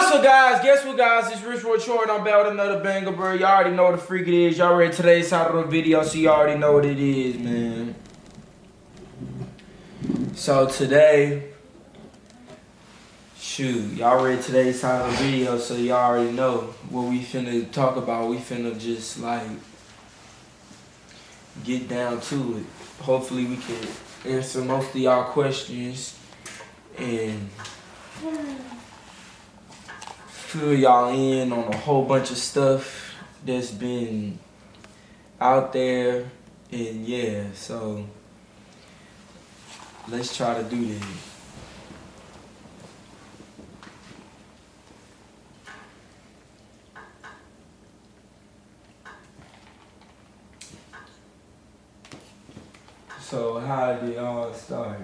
Guess what, guys? It's RichBoyTroy and I'm back with another banger, bro. Y'all already know what the freak it is. Y'all read today's title of the video, so you already know what it is, man. So today, shoot, y'all read today's title of the video, so y'all already know what we finna talk about. We finna just, like, get down to it. Hopefully we can answer most of y'all questions and fill y'all in on a whole bunch of stuff that's been out there, and yeah, so let's try to do this. So how did it all start?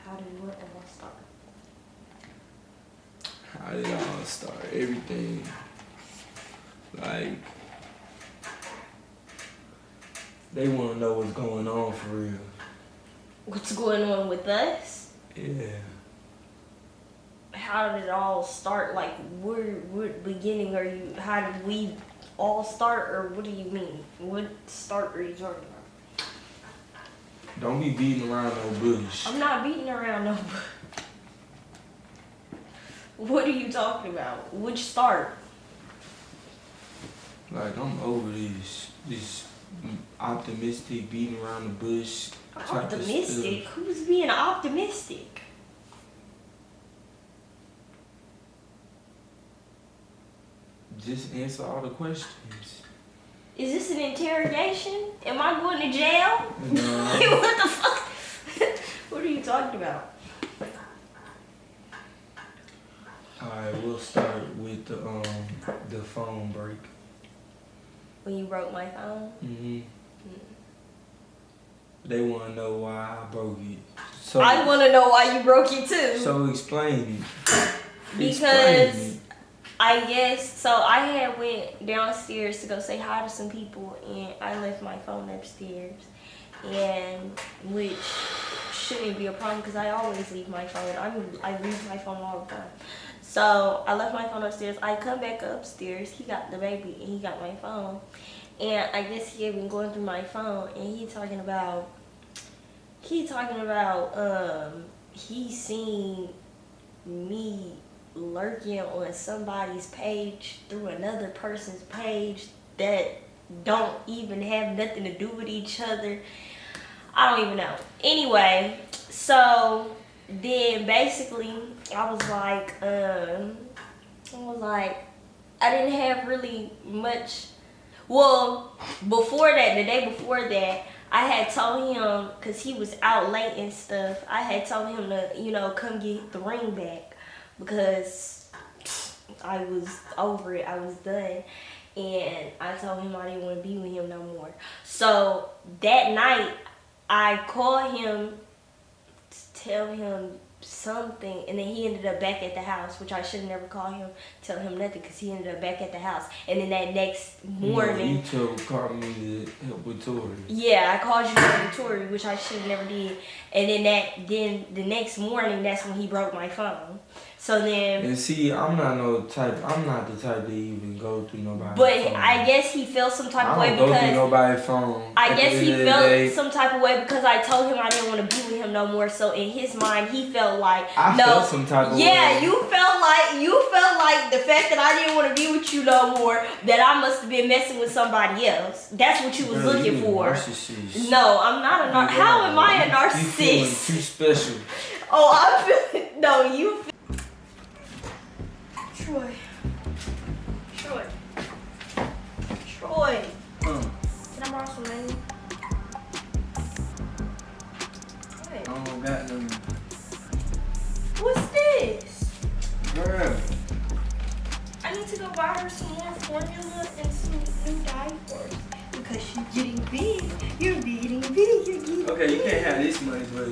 How did what all start? How did it all start? Everything. Like, they want to know what's going on for real. What's going on with us? Yeah. How did it all start? Like, what beginning are you? How did we all start, or what do you mean? What start are you talking about? Don't be beating around no bush. I'm not beating around no bush. What are you talking about? Which start? Like, I'm over this optimistic beating around the bush type Optimistic? of stuff. Who's being optimistic? Just answer all the questions. Is this an interrogation? Am I going to jail? No. What the fuck? What are you talking about? Alright, we'll start with the phone break. When you broke my phone? They want to know why I broke it. So I want to know why you broke it too. So explain it. Because I guess, so I had went downstairs to go say hi to some people, and I left my phone upstairs, and which shouldn't be a problem because I always leave my phone. I leave my phone all the time. So I left my phone upstairs. I come back upstairs. He got the baby and he got my phone, and I guess he had been going through my phone, and he talking about he seen me lurking on somebody's page through another person's page that don't even have nothing to do with each other. I don't even know. Anyway, so then basically I was like, I didn't have really much. Well, before that, the day before that, I had told him, because he was out late and stuff, I had told him to, come get the ring back. Because I was over it, I was done, and I told him I didn't want to be with him no more. So that night, I called him to tell him something, and then he ended up back at the house, which I should have never called him, tell him nothing, because he ended up back at the house. And then that next morning, you called me to help with Tori. Yeah, I called you to help with Tori, which I should have never did. And then the next morning, that's when he broke my phone. So then, and see, I'm not the type to even go through nobody's but phone. I guess he felt some type of way because I don't go through nobody's phone. I guess he felt some type of way because I told him I didn't want to be with him no more. So in his mind, he felt like felt some type of way. Yeah, you felt like the fact that I didn't want to be with you no more, that I must have been messing with somebody else. That's what you was looking for. Narcissist. No, I'm not a narcissist. How am I a narcissist? You feeling too special. Oh, I'm feeling you. Troy. Can I borrow some money? What? I don't got no. What's this? Girl. I need to go buy her some more formula and some new diapers. Because she's getting big. You're getting big. Okay, you can't have this money, but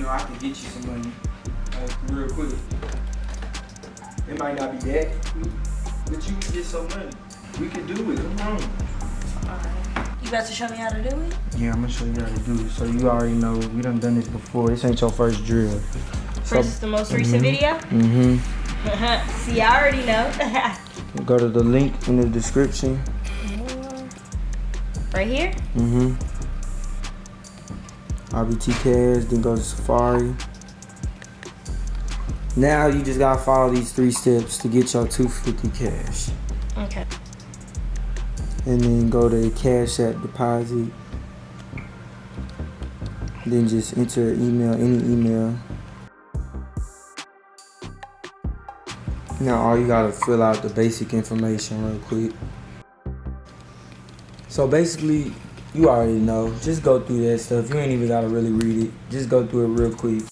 I can get you some money real quick. It might not be that, but you can get some money. We can do it. Come on. Alright. You about to show me how to do it? Yeah, I'm gonna show you how to do it. So you already know we done this before. This ain't your first drill. This is the most recent video? See, I already know. Go to the link in the description. Right here? Mm-hmm. RBT Cash, then go to Safari. Now you just gotta follow these 3 steps to get your $250 cash. Okay. And then go to Cash App deposit. Then just enter an email, any email. Now all you gotta fill out the basic information real quick. So basically, you already know. Just go through that stuff. You ain't even gotta really read it. Just go through it real quick.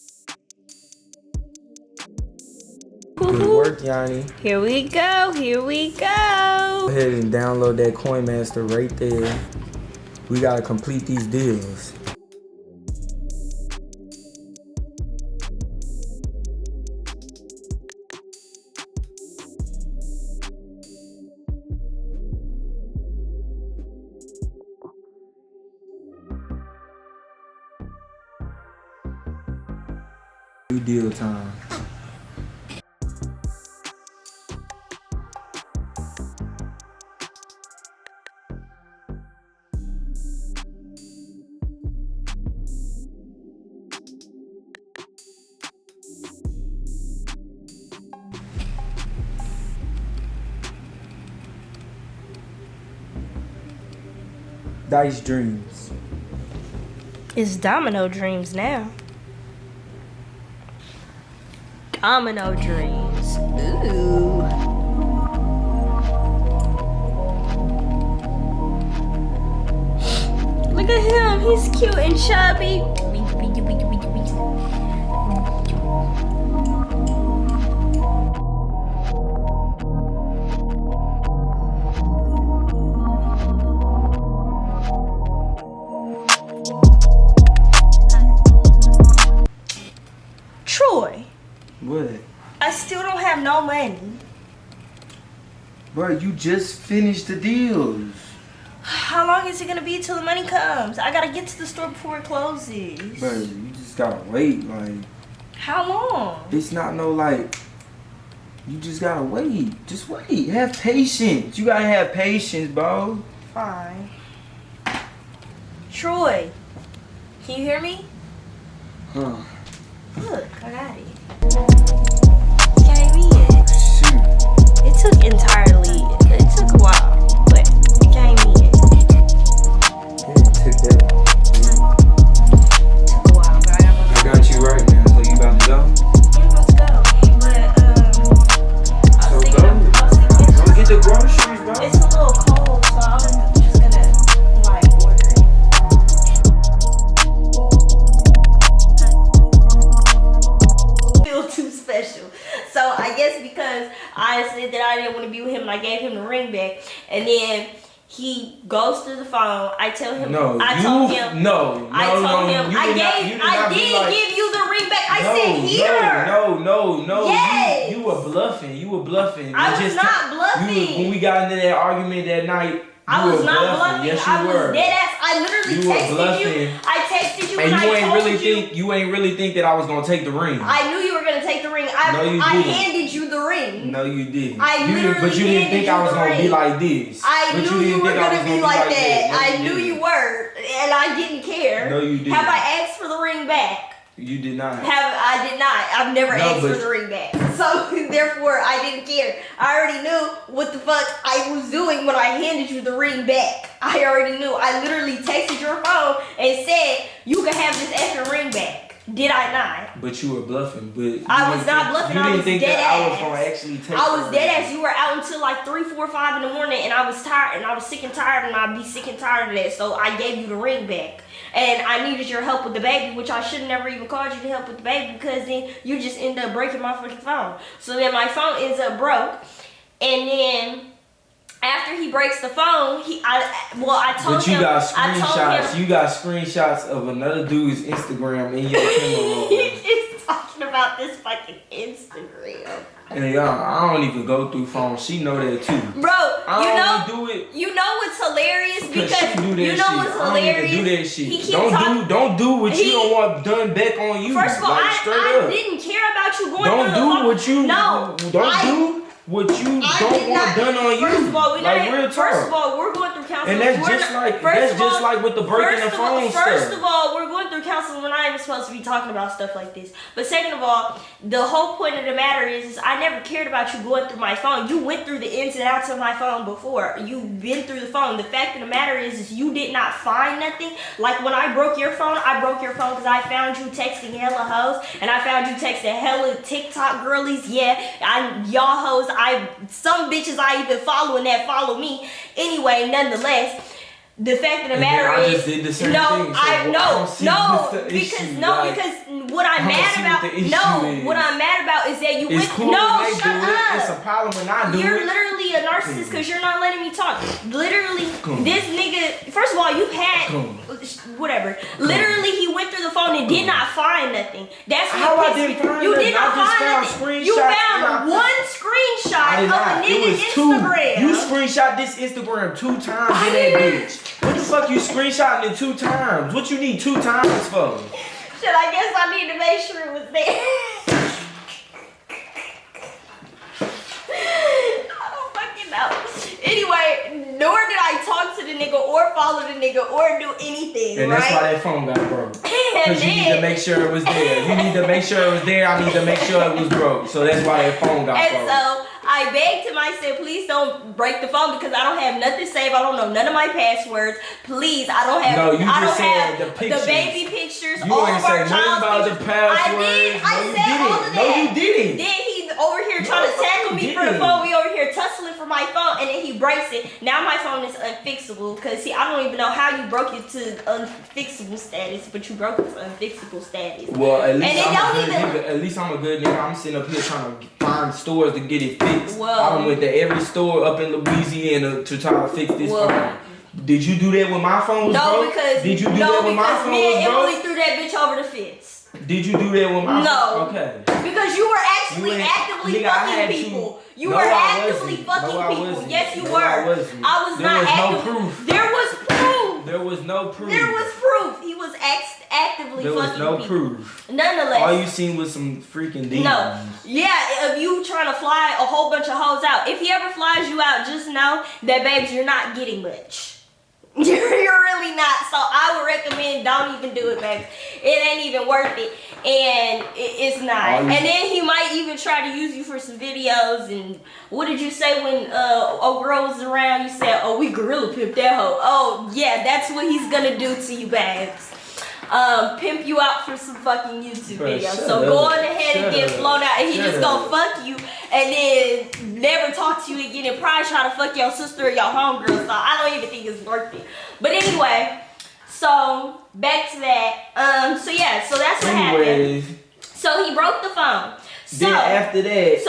Good work, Yanni. Here we go. Here we go. Go ahead and download that CoinMaster right there. We gotta complete these deals. New deal time. Dice Dreams. It's Domino Dreams now. Domino Dreams. Ooh. Look at him. He's cute and chubby. Troy. What? I still don't have no money. Bro, you just finished the deals. How long is it gonna be till the money comes? I gotta get to the store before it closes. Bro, you just gotta wait. Like, how long? it's not no like. You just gotta wait. Just wait. Have patience. You gotta have patience, bro. Fine. Troy, can you hear me? Huh? Look, I got it. Came in. Shoot. It took it took a while, but it came in. Yeah, took that. Took a while, but I got you right now. So you about to go? Yeah, let's go. But I was thinking, Go get the groceries, bro. it's a little cold, so I'm just gonna like order it. Feel too special. So I guess because I said that I didn't want to be with him, and I gave him the ring back, and then he goes through the phone. I tell him. No, I told him. you did I did give you the ring back. I said here. No. Yes. You were bluffing. You were bluffing. I was not bluffing. When we got into that argument that night, I was not bluffing. Yes, you I was were. dead ass. I literally You were texted bluffing. you. I texted you And and you I ain't told really you. think you ain't really think that I was gonna take the ring. I knew you were gonna take the ring. No, you I didn't. handed you the ring. No, you didn't. I literally But you didn't handed think you I was the gonna be ring. like this. I But knew you didn't were think I was gonna be like that. No, I you knew didn't. you were, and I didn't care. No, you didn't. Have I asked for the ring back? You did not. I did not. I've never No, asked for but- the ring back. So therefore I didn't care. I already knew what the fuck I was doing when I handed you the ring back. I already knew. I literally texted your phone and said you can have this extra ring back. Did I not? But you were bluffing. But I was not bluffing. You I didn't was think dead that I was ass. gonna actually take. I was the dead ring. ass. You were out until like 3, 4, 5 in the morning, and I was tired, and I was sick and tired, and I'd be sick and tired of that. So I gave you the ring back, and I needed your help with the baby, which I should never even called you to help with the baby because then you just end up breaking my fucking phone. So then my phone ends up broke, and then. After he breaks the phone, I told But you him. got I told screenshots. him. You got screenshots of another dude's Instagram in your camera roll. He's talking about this fucking Instagram. And I don't even go through phones. She know that too. Bro, I I only do it. You know what's hilarious because she do that you know shit. what's I don't hilarious. even do that shit. He keeps Don't do what you don't want done back on you. First of all, like, straight I up. didn't care about you going Don't through do the phone. what you No, don't do what you don't want done on you. First of all, real talk. First of all, we're going through counseling. And that's just like with the breaking the phone stuff. First of all, we're going through counseling. We're not even supposed to be talking about stuff like this. But second of all, the whole point of the matter is I never cared about you going through my phone. You went through the ins and outs of my phone before. You've been through the phone. The fact of the matter is you did not find nothing. Like when I broke your phone because I found you texting hella hoes and I found you texting hella TikTok girlies. Yeah, y'all hoes. Some bitches I even following that follow me. Anyway, nonetheless, the fact of the matter is, just did the same thing, so because what I'm mad about is that you it's went. Cool no, when they shut do up. It. It's a problem when I do You're it. literally a narcissist because you're not letting me talk. Literally, this nigga. First of all, you've had whatever. Literally, he went through the phone and did not find nothing. That's how what I didn't find you nothing. did not find nothing. You found one screenshot of a nigga's Instagram. You screenshot this Instagram 2 times in that bitch. What the fuck you screenshotting it 2 times? What you need 2 times for? Shit, I guess I need to make sure it was there. I don't fucking know. Anyway, nor did I talk to the nigga or follow the nigga or do anything, and right? that's why that phone got broke. Because you need to make sure it was there. You need to make sure it was there. I need to make sure it was broke. So that's why that phone got broke. And so I begged him, I said, please don't break the phone because I don't have nothing saved. I don't know none of my passwords. Please, I don't have the baby pictures, you all ain't of our say nothing about child the passwords. I said all of that. No, you didn't. Then he over here trying to tackle me for the phone. We over here tussling for my phone, and then he breaks it. Now my phone is unfixable because see, I don't even know how you broke it to unfixable status, but you broke it to unfixable status. Well, at least I'm a good nigga. I'm sitting up here trying to find stores to get it fixed. Well, I went to every store up in Louisiana to try to fix this phone. Did you do that with my phone? No, because did you do that with my phone? Me and Emily threw that bitch over the fence. Did you do that with my phone? No. Okay. Because you were actually actively fucking people. You were actively fucking people. Yes, you were. I was not actively. No proof. There was proof. There was no proof. There was proof. He was actively fucking people. There was no proof. Nonetheless. All you seen was some freaking demons. No. Yeah, if you trying to fly a whole bunch of hoes out. If he ever flies you out, just know that, babes, you're not getting much. You're really not. So I would recommend don't even do it, baby. It ain't even worth it. And it's not. And then he might even try to use you for some videos. And what did you say when old girl was around? You said, oh, we gorilla pimp that hoe. Oh, yeah, that's what he's gonna do to you, babes. Pimp you out for some fucking YouTube videos. So go on ahead and get flown out. And he just gonna fuck you and then never talk to you again and probably try to fuck your sister or your homegirl. So I don't even think it's worth it. But anyway, so back to that. So yeah, so that's what happened. So he broke the phone. So then after that,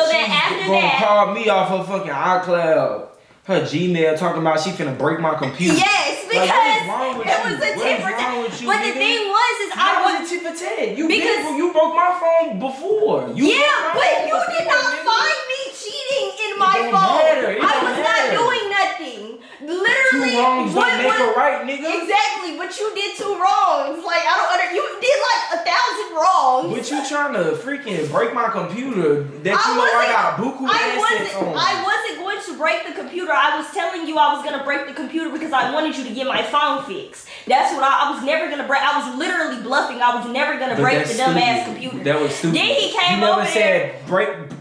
gonna call me off her fucking iCloud. Her Gmail talking about she finna break my computer. Yes, because it was a tit for tat. But the thing was I wasn't tit for tat. You broke my phone before. But you did not find me cheating in my phone. I was not doing nothing. Literally, 2 wrongs don't make a right, nigga. Exactly, but you did 2 wrongs. Like you did like 1,000 wrongs. But you trying to freaking break my computer? I got buku assets on. I wasn't going to break the computer. I was telling you I was gonna break the computer because I wanted you to get my phone fixed. That's what I was never gonna break. I was literally bluffing. I was never gonna break the dumb ass computer. That was stupid. Then he came over there. You never said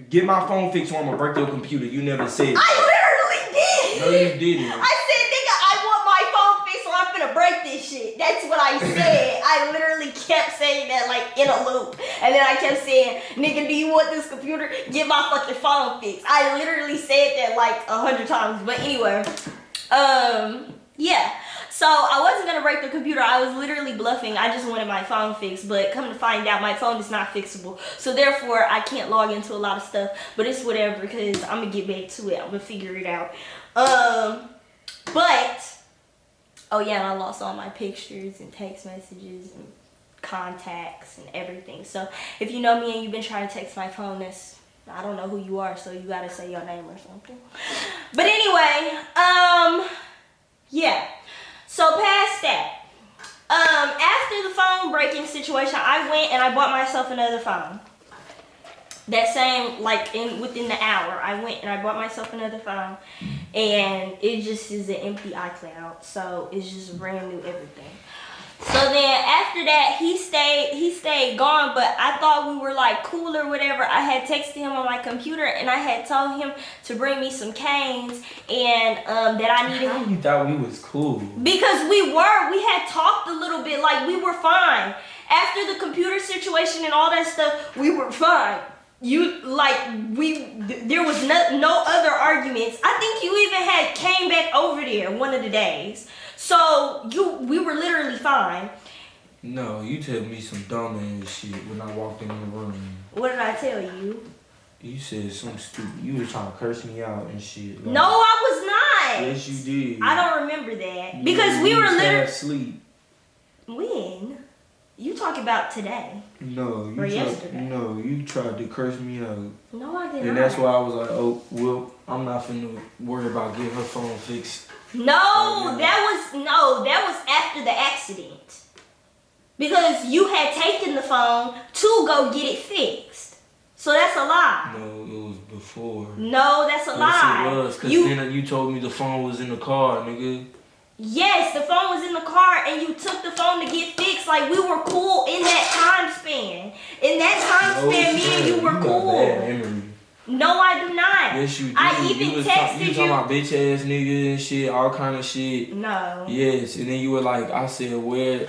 get my phone fixed or I'm gonna break your computer. You never said. I literally did. No, you didn't. I said, nigga, I want my phone fixed or I'm finna break this shit. That's what I said. I literally kept saying that like in a loop. And then I kept saying, nigga, do you want this computer? Get my fucking phone fixed. I literally said that like 100 times. But anyway, yeah. So I wasn't gonna break the computer. I was literally bluffing. I just wanted my phone fixed. But come to find out, my phone is not fixable. So therefore, I can't log into a lot of stuff. But it's whatever because I'm gonna get back to it. I'm gonna figure it out. But oh yeah, and I lost all my pictures and text messages and contacts and everything. So if you know me and you've been trying to text my phone, I don't know who you are, so you gotta say your name or something. But anyway, yeah. So past that, after the phone breaking situation, I went and I bought myself another phone. That same, like within the hour, I went and I bought myself another phone, and it just is an empty iCloud, so it's just brand new everything. So then after that, he stayed gone, but I thought we were like cool or whatever. I had texted him on my computer and I had told him to bring me some canes and that I needed. How you thought we was cool? Because we had talked a little bit, like we were fine. After the computer situation and all that stuff, we were fine. There was no other arguments. I think you even came back over there one of the days. So we were literally fine. No, you told me some dumb ass shit when I walked in the room. What did I tell you? You said something stupid. You were trying to curse me out and shit. Like, no, I was not. Yes, you did. I don't remember that. Because we were literally asleep. When? You talking about today? No, yesterday. No, you tried to curse me out. No, I didn't. And that's why I was like, oh, well, I'm not finna worry about getting her phone fixed. No, that was after the accident. Because you had taken the phone to go get it fixed. So that's a lie. No, it was before. No, that's a lie. Yes, it was. Because then you told me the phone was in the car, nigga. Yes, the phone was in the car and you took the phone to get fixed. Like, we were cool in that time span. In that time span, me and you were cool. Got bad memory. No, I do not. Yes, you do. I even texted you. You talking about bitch ass nigga and shit, all kind of shit. No. Yes, and then you were like, I said, where's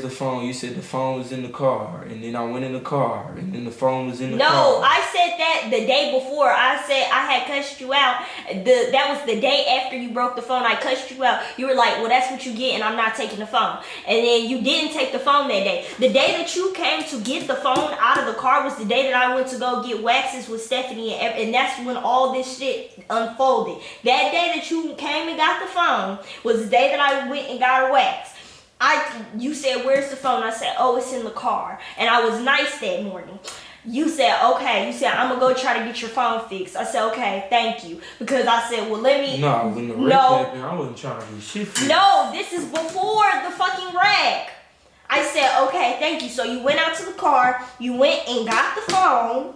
the phone? You said the phone was in the car, and then I went in the car, and then the phone was in the car. No, I said that the day before. I said I had cussed you out. That was the day after you broke the phone. I cussed you out. You were like, well, that's what you get, and I'm not taking the phone. And then you didn't take the phone that day. The day that you came to get the phone out of the car was the day that I went to go get waxes with Stephanie, and that's when all this shit unfolded. That day that you came and got the phone was the day that I went and got her wax. You said, where's the phone? I said, oh, it's in the car. And I was nice that morning. You said, okay. You said, I'm going to go try to get your phone fixed. I said, okay, thank you. Because I said, well, let me. No, when the wreck happened, I wasn't trying to get shit fixed. No, this is before the fucking wreck. I said, okay, thank you. So you went out to the car. You went and got the phone.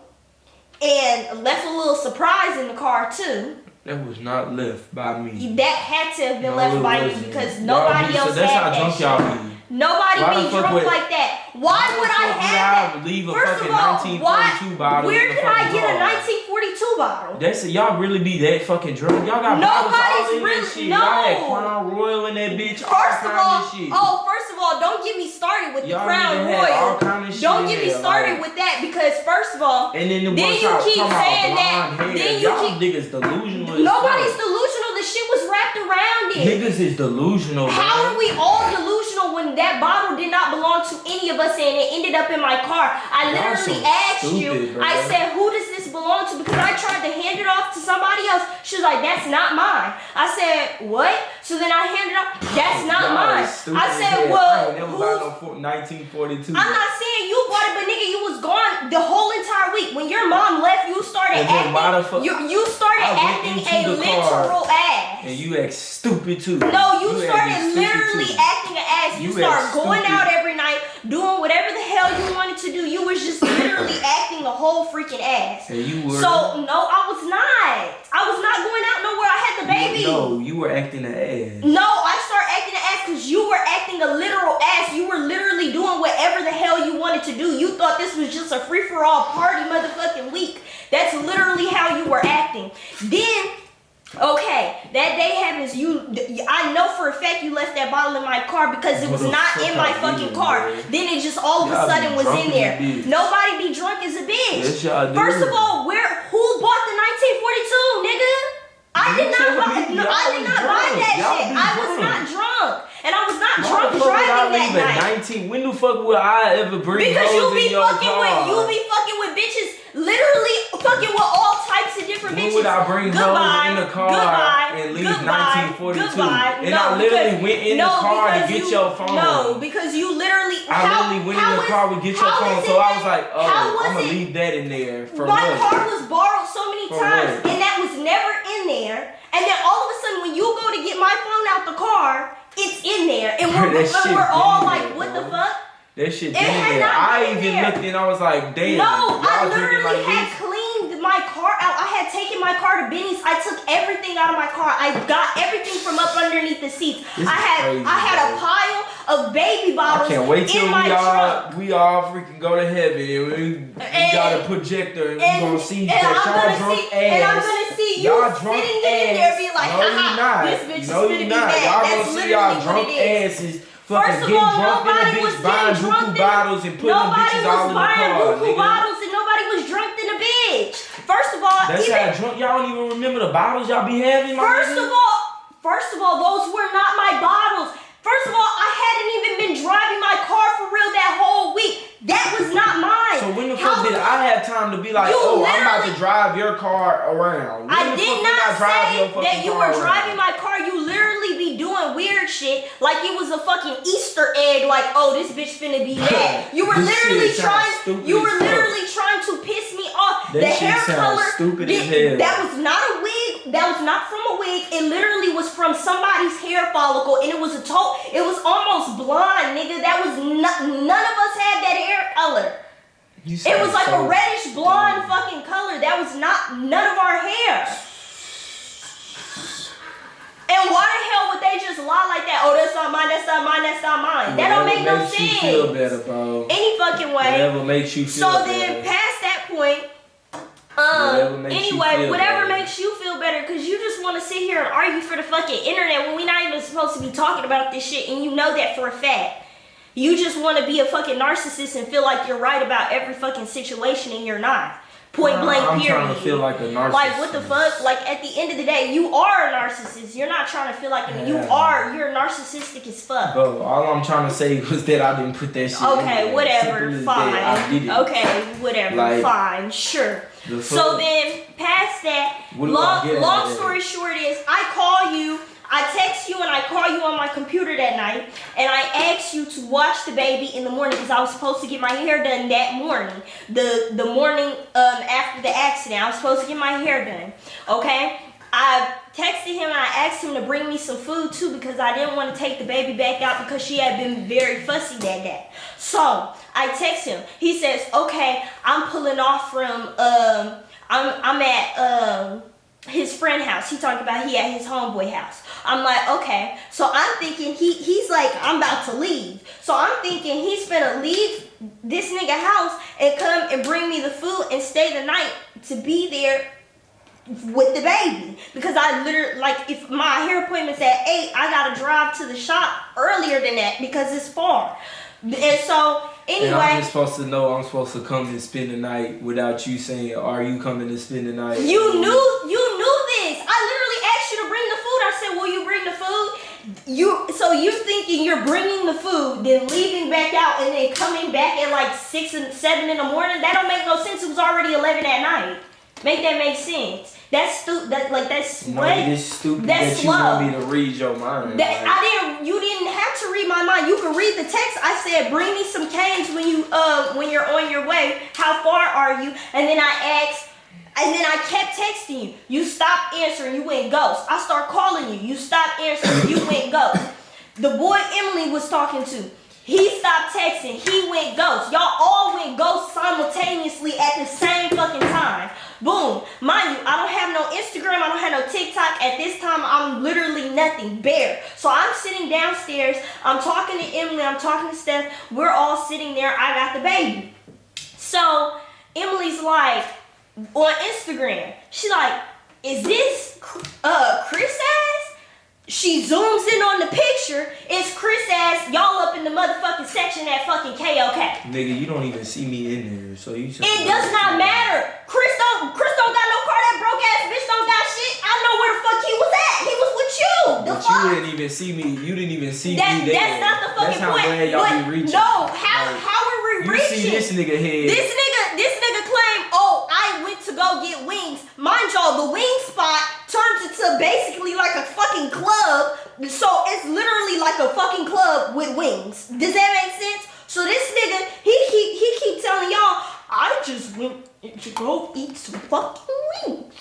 And left a little surprise in the car, too. That was not left by me. That had to have been left by you because nobody else had that shit. Y'all be. Nobody be drunk like that. Why would I have that? Leave a First fucking of all, 1942 bottle. Where can I get a 1942 bottle? Y'all really be that fucking drunk. Y'all got bottles all in that shit. No. Y'all had Crown Royal in that bitch. First of all, don't get me started with the Crown Royal. Don't get me started with that because first of all, and then you keep saying that. Then you keep niggas delusional. Nobody's delusional. The shit was wrapped around it. Niggas is delusional. How are we all delusional when that bottle did not belong to any of us and it ended up in my car? I literally asked you. Bro. I said, who does this belong to? Because I tried to hand it off to somebody else. She was like, that's not mine. I said, what? So then I handed it off. That's not mine. I said, well, who's 1942? I'm not saying you bought it, but nigga, you was gone the whole entire week. When your mom left, you started acting. You started acting a literal ass. And you act stupid too. No, you started literally acting an ass. You started going out every night, doing whatever the hell you wanted to do. You was just literally acting a whole freaking ass. And you were. So no, I was not. I was not going out nowhere. I had the baby. No, you were acting an ass. No, I started acting an ass because you were acting a literal ass. You were literally doing whatever the hell you wanted to do. You thought this was just a free-for-all party motherfucking week. That's literally how you were acting. Then, okay, that day happens. I know for a fact you left that bottle in my car because it was not in my fucking car. Then it just all of a sudden was in there. Nobody be drunk as a bitch. Yes, y'all do. First of all, who bought the 1942, nigga? I did not buy that shit. I was not drunk. And I was not drunk driving that night. When the fuck will I ever bring because you be fucking with bitches, literally fucking with all types of different bitches. When would I bring hoes in the car and leave 1942? And I literally went in the car to get your phone. No, because you literally. I literally went in the car to get your phone, so I was like, oh, I'm gonna leave that in there for my car was borrowed so many times, and that was never in there. we're all like, what the fuck? That shit been there. I even looked and I was like, damn. No, I y'all drinking literally like had this? cleaned my car out. I had taken my car to Benny's. I took everything out of my car. I got everything from up underneath the seats. I had a pile of baby bottles. I can't wait till we all freaking go to heaven and we got a projector and we gonna see that y'all drunk ass. And I'm gonna see you sitting in there be like, haha, this bitch is gonna be mad. Y'all That's gonna see y'all drunk asses. First of all, nobody was buying buku bottles and putting them bitches all in the car. Nobody was buying buku bottles and nobody was drunk in a bitch. First of all, that's how drunk y'all don't even remember the bottles y'all be having. First of all, those were not my bottles. First of all, I hadn't even been driving my car for real that whole week. That was not mine. So when the fuck did I have time to be like, oh, I'm about to drive your car around? I did not say that you were driving my car. You literally be doing weird shit like it was a fucking Easter egg. Like, oh, this bitch finna be mad. You were literally trying to piss me off. The hair color, that was not a wig. That was not from a wig. It literally was from somebody's hair follicle, and it was it was almost blonde, nigga. That was none of us had that hair color. It was like a reddish blonde fucking color. That was not none of our hair. And why the hell would they just lie like that? Oh, that's not mine, that's not mine, that's not mine. That don't make no sense. Makes you feel better, bro. Any fucking way. Whatever makes you feel better. So then, past that point, whatever makes you feel better, because you just want to sit here and argue for the fucking internet when we're not even supposed to be talking about this shit, and you know that for a fact. You just want to be a fucking narcissist and feel like you're right about every fucking situation, and you're not. Point blank, period. I'm trying to feel like a narcissist. Like, what the fuck? Like, at the end of the day, you are a narcissist. You're not trying to feel like you're narcissistic as fuck. Bro, all I'm trying to say was that I didn't put that shit okay, in whatever, fine. I did it. Okay, whatever, like, fine, sure. So then, past that, long story short is, I text you and I call you on my computer that night, and I asked you to watch the baby in the morning because I was supposed to get my hair done that morning. The morning after the accident, I was supposed to get my hair done. Okay? I texted him and I asked him to bring me some food too because I didn't want to take the baby back out because she had been very fussy that day. So I text him. He says, okay, I'm pulling off from I'm at his friend house. He talked about he at his homeboy house. I'm like, okay. So I'm thinking he's like, I'm about to leave. So I'm thinking he's gonna leave this nigga house and come and bring me the food and stay the night to be there with the baby. Because I literally, like, if my hair appointment's at 8, I gotta drive to the shop earlier than that because it's far. And so, anyway. And I'm just supposed to know I'm supposed to come and spend the night without you saying, are you coming to spend the night? You knew this. I literally asked you to bring the food. I said, will you bring the food? So you're thinking you're bringing the food, then leaving back out, and then coming back at like 6 and 7 in the morning? That don't make no sense. It was already 11 at night. Make that make sense. That's stupid. That's what? It's stupid that's that you want me to read your mind. You didn't have to read my mind. You could read the text. I said, bring me some canes when you're on your way. How far are you? And then I asked, and then I kept texting you. You stopped answering. You went ghost. I start calling you. You stopped answering. You went ghost. The boy Emily was talking to, he stopped texting. He went ghost. Y'all all went ghost simultaneously at the same fucking time. Boom. Mind you, I don't have no Instagram. I don't have no TikTok. At this time, I'm literally nothing, bare. So I'm sitting downstairs. I'm talking to Emily. I'm talking to Steph. We're all sitting there. I got the baby. So Emily's like, on Instagram, she's like, is this Chris ass? She zooms in on the picture. It's Chris ass. Y'all up in the motherfucking section at fucking KOK. Nigga, you don't even see me in there, so you. It does not matter. Chris don't got no car. That broke ass bitch don't got shit. I know where the fuck he was at. He was with you. But you didn't even see me. You didn't even see me there. That's not the fucking point. That's how bad y'all be reaching. No, how are we reaching? You see this nigga head. This nigga claimed, oh, I went to go get wings. Mind y'all, the wing spot turns into basically like a fucking club. So it's literally like a fucking club with wings. Does that make sense? So this nigga, he keep telling y'all, I just went to go eat some fucking wings.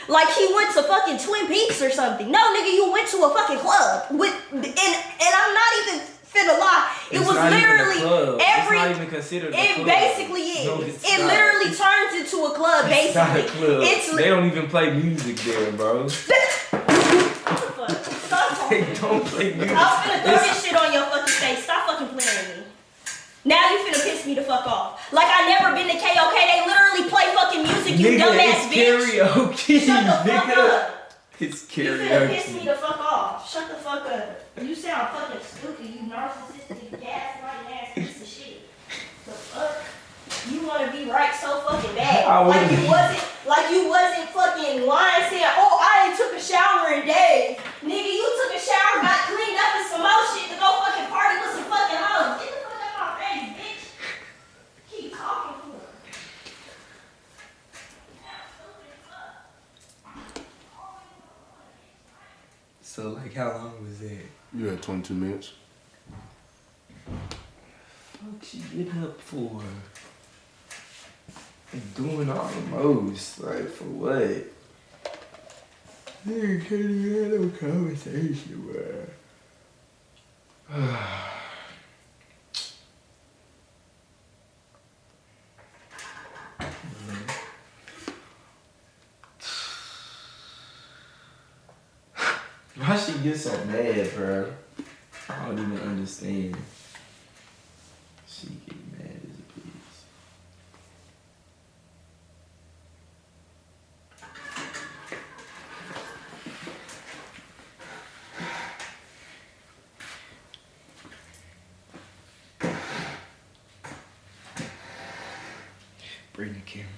Like he went to fucking Twin Peaks or something. No, nigga, you went to a fucking club with, and I'm not even finna lie. It It's was not even a literally club. every. It's not even considered a It club. basically is. No, it's It not. literally turns into a club. It's not Basically, a club. it's They don't even play music there, bro. Stop They talking. don't play music. I'm finna throw this shit on your fucking face. Stop fucking playing with me. Now you finna piss me the fuck off. Like I never been to KOK. They literally play fucking music. You Nigga, dumbass it's bitch. karaoke, Shut the fuck nigga. up. It's You finna piss me karaoke. the fuck off. Shut the fuck up. You sound fucking stupid. You narcissistic, gaslighting ass piece of shit. The fuck? You wanna be right so fucking bad. Like you wasn't fucking lying saying, oh, I ain't took a shower in days. Nigga, you took a shower, got cleaned up and some more shit to go fucking party with some fucking hoes. Get the fuck out my face, bitch. Keep talking to her. So, like, how long was that? You had 22 minutes. Fuck she getting up for? And doing all the most, like, for what? Nigga can't even have no conversation with her. Why she get so mad, bro? I don't even understand. She get mad as a bitch. Bring the camera.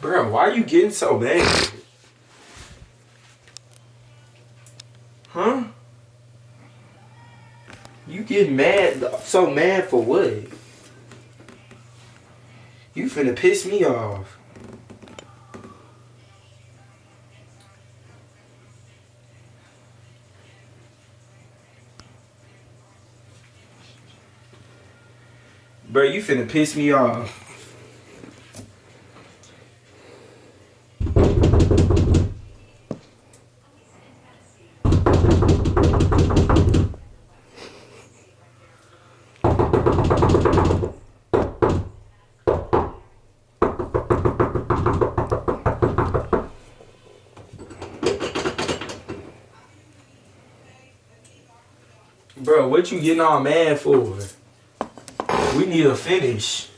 Bro, why are you getting so mad? Huh? You get mad, so mad for what? You finna piss me off. Bro, you finna piss me off. Bro, what you getting all mad for? We need a finish.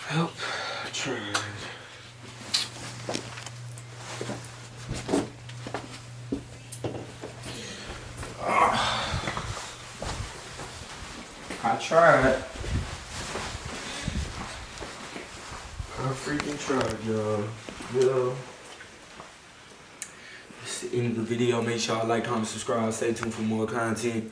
Help, Troy. I tried. I freaking tried, y'all. Yeah. That's the end of the video. Make sure y'all like, comment, subscribe. Stay tuned for more content.